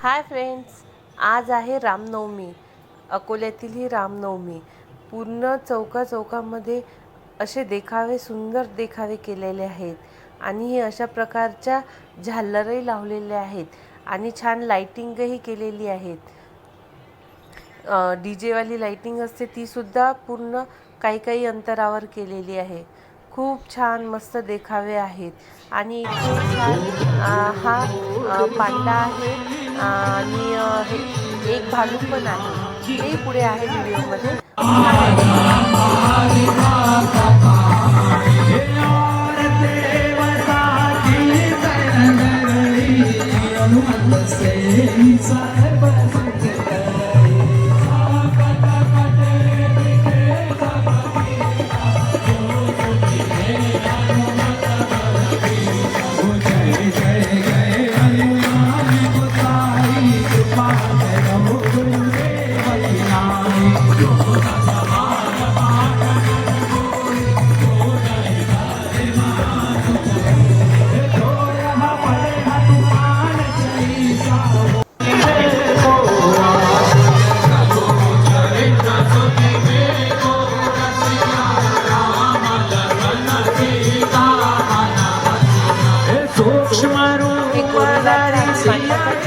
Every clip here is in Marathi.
हाय फ्रेंड्स, आज आहे रामनवमी. अकोल्यातील ही रामनवमी. पूर्ण चौकामध्ये असे देखावे, सुंदर देखावे केलेले आहेत आणि हे अशा प्रकारच्या झालरही लावलेल्या आहेत आणि छान लाइटिंगही केलेली आहेत. DJ वाली लाइटिंग असते ती सुद्धा पूर्ण काही अंतरावर केलेली आहे. खूप छान मस्त देखावे आहेत आणि इथे छान हा पांडा आहे आणि हे एक भालू पण आहे. ते पुढे आहे व्हिडिओमध्ये.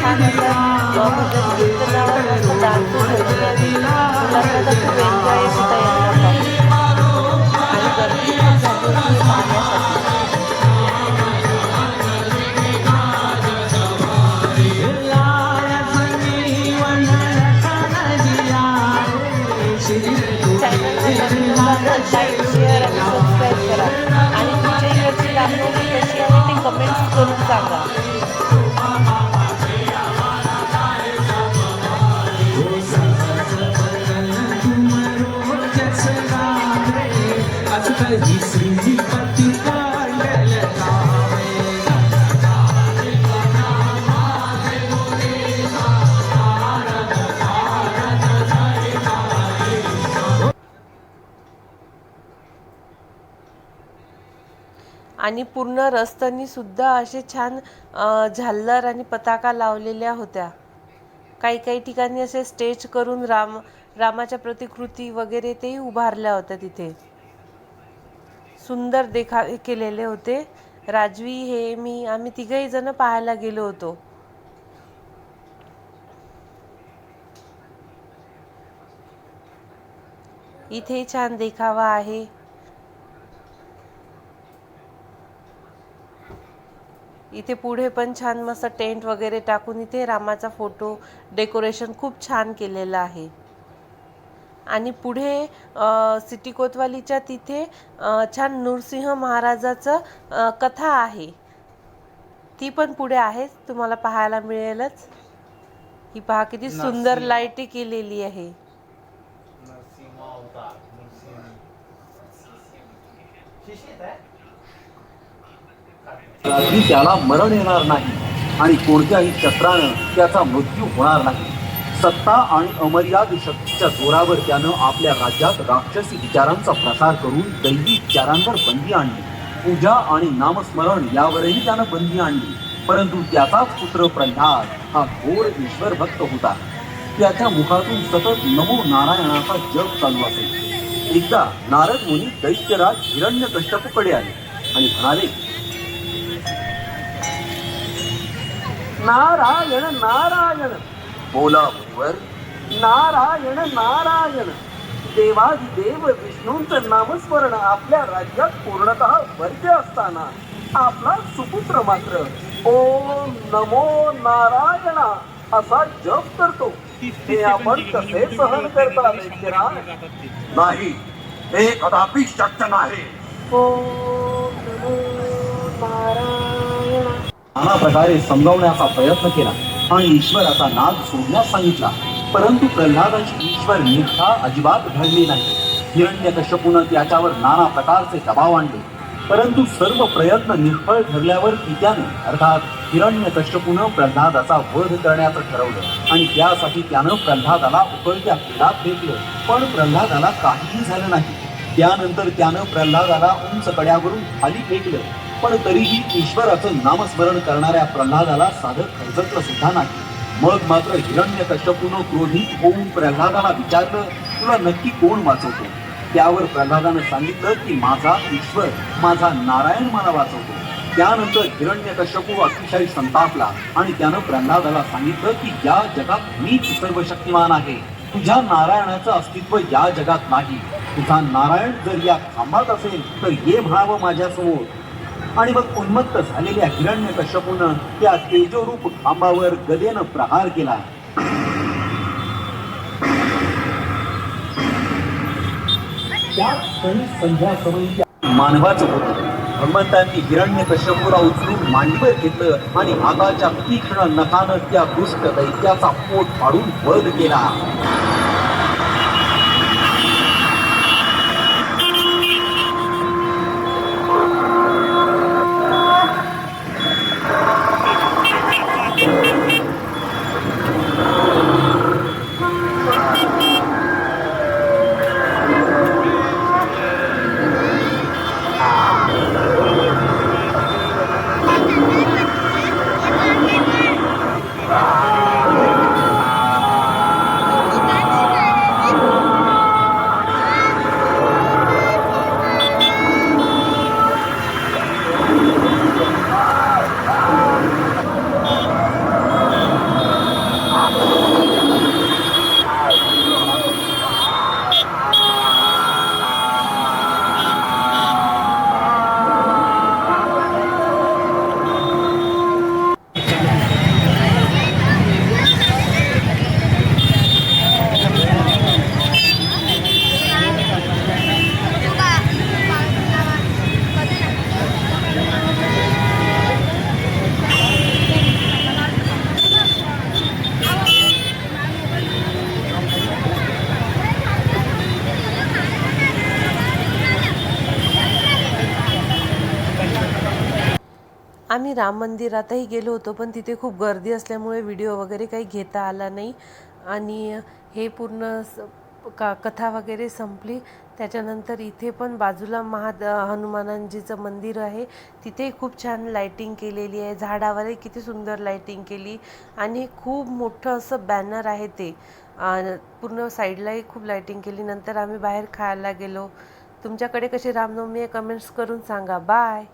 छान असं कीर्तनावर असं डान्स मुलांना खूप एन्जॉय होता यांना आणि गर्दी पण झाली होती पाहण्यासाठी. चॅनलला लाईक, शेअर आणि सबस्क्राईब करा आणि तुमच्या इकडची रामनवमी कशी आहे ते कमेंट्स करून सांगा. आणि पूर्ण रस्त्यानी सुद्धा असे छान झालर आणि पताका लावलेल्या होत्या. काही ठिकाणी असे स्टेज करून रामाच्या प्रतिकृती वगैरे तेही उभारल्या होत्या. तिथे सुंदर देखावे केलेले होते. राजवी आम्ही तिघही जण पाहायला गेलो होतो. इथे छान देखावा आहे. इथे पुढे पण छान मस्त टेंट वगैरे टाकून इथे रामाचा फोटो डेकोरेशन खूप छान केलेलं आहे. आणि पुढे सिटी कोतवालीच्या तिथे छान नृसिंह महाराजाचं कथा आहे. ती पण पुढे आहे, तुम्हाला पाहायला मिळेलच. ही पहा किती सुंदर लाईटी केलेली आहे. त्याला मरण येणार नाही आणि कोणत्याही शस्त्रानं त्याचा मृत्यू होणार नाही. सत्ता आणि अमर्याद शक्तीच्या जोरावर त्यानं आपल्या राज्यात राक्षसी विचारांचा प्रसार करून दैवी विचारांवर बंदी आणली. पूजा आणि नामस्मरण यावरही त्यानं बंदी आणली. परंतु त्याचाच पुत्र प्रल्हाद हा घोर ईश्वर भक्त होता. त्याच्या मुखातून सतत नमो नारायणाचा जप चालू असे. एकदा नारद मुनी दैत्यराज हिरण्यकश्यपूकडे आले आणि म्हणाले, नारायण नारायण. बोला मुनिवर. नारायण नारायण. देवादिदेव विष्णूंचं नामस्मरण आपल्या राज्यात पूर्णतः वर्ज्य असताना आपला सुपुत्र मात्र ओम नमो नारायणा असा जप करतो. हे आपण कसे सहन करता दैत्यराज? नाही, हे कदापि शक्य नाही. ओम नमो नारायण नाना प्रकारे समजावण्याचा प्रयत्न केला आणि ईश्वराचा नाद सोडण्यास सांगितला. परंतु प्रल्हादाची ईश्वर निष्ठा अजिबात घडली नाही. हिरण्यकश्यपूने त्याच्यावर नाना प्रकारचे दबाव आणले. परंतु सर्व प्रयत्न निष्फळ ठरल्यावर पित्याने अर्थात हिरण्यकश्यपूने प्रल्हादाचा वध करण्याचं ठरवलं आणि त्यासाठी त्यानं प्रल्हादाला उकळत्या तेलात फेकलं. पण प्रल्हादाला काहीही झालं नाही. त्यानंतर त्यानं प्रल्हादाला उंच कड्यावरून खाली फेकलं. पण तरीही ईश्वराचं नामस्मरण करणाऱ्या प्रल्हादाला साधं खरचटलं सुद्धा नाही. मग मात्र हिरण्यकश्यपूनं क्रोधित होऊन प्रल्हादाला विचारलं, तुला नक्की कोण वाचवतो? त्यावर प्रल्हादानं सांगितलं की माझा ईश्वर, माझा नारायण मला वाचवतो. त्यानंतर हिरण्यकश्यपू अतिशय संतापला आणि त्यानं प्रल्हादाला सांगितलं की या जगात मीच सर्व शक्तिमान आहे. तुझ्या नारायणाचं अस्तित्व या जगात नाही. तुझा नारायण जर या खांबात असेल तर ये म्हणावं माझ्यासमोर. आणि मग उन्मत्त झालेल्या हिरण्यकश्यपूनं त्या तेजोरूप खांबावर गदेनं प्रहार केला. त्याच क्षणी संध्या समयी मानवाचं होतं. हनुमंतांनी हिरण्यकश्यपूला उचलून मांडीवर घेतलं आणि हाताच्या तीक्ष्ण नखानं त्या दुष्ट दैत्याचा पोट फाडून वध केला. आम्ही राम मंदिरातही गेलो होतो, पण तिथे खूप गर्दी असल्यामुळे व्हिडिओ वगैरे काही घेता आला नाही. आणि हे पूर्ण कथा वगैरे संपली. त्याच्यानंतर इथे पण बाजूला हनुमानजीचं मंदिर आहे. तिथे खूप छान लाईटिंग केलेली आहे. झाडावरही किती सुंदर लाईटिंग केली आणि खूप मोठं असं बॅनर आहे ते. पूर्ण साईडलाही खूप लाईटिंग केली. नंतर आम्ही बाहेर खायला गेलो. तुमच्याकडे कशी रामनवमी आहे कमेंट्स करून सांगा. बाय.